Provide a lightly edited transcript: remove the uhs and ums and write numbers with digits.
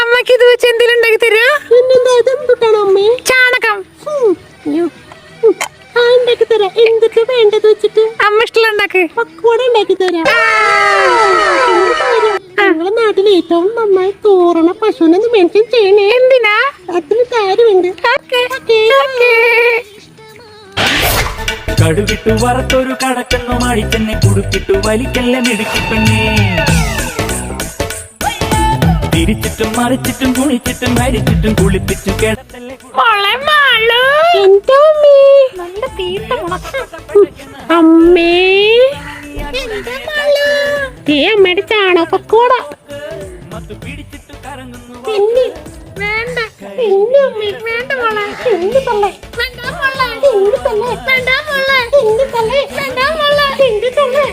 അമ്മക്ക് ഇത് വെച്ച് എന്തെങ്കിലും ഉണ്ടാക്കി തരാ? ചാണകം ഉണ്ടാക്കി തരാം. എന്തൊക്കെ വേണ്ടത് വെച്ചിട്ട് അമ്മ ഇഷ്ടമുള്ള ഉണ്ടാക്ക്. പക്കോട ഉണ്ടാക്കി തരാം. ഞങ്ങളുടെ നാട്ടിൽ ഏറ്റവും നന്നായി തോറണ പശുവിനെ മെൻഷൻ ചെയ്യണേ. എന്തിനാ? അതിന് കാര്യമുണ്ട്. കടുകിട്ടു വറുത്തൊരു കടക്കണ്ണു മാടിച്ചെന്നെ കുടുക്കിട്ടു വലിക്കല്ല മിടുക്കിപ്പെണ്ണേ. തിരിച്ചിട്ടും മറിച്ചിട്ടും കുളിച്ചിട്ടും ഭരിച്ചിട്ടും കുളിപ്പിച്ചു കിടത്തല്ലേ അമ്മേ. അമ്മയുടെ ചാണക പക്കോട പിടിച്ചിട്ട് കറങ്ങുന്നു. വേണ്ട വേണ്ട മോളെ. എന്ത് തള്ളേ? വേണ്ട മോളെ. എന്ത് തള്ളേ? വേണ്ട മോളെ. എന്ത് തള്ളേ? വേണ്ട മോളെ. എന്ത് തള്ളേ?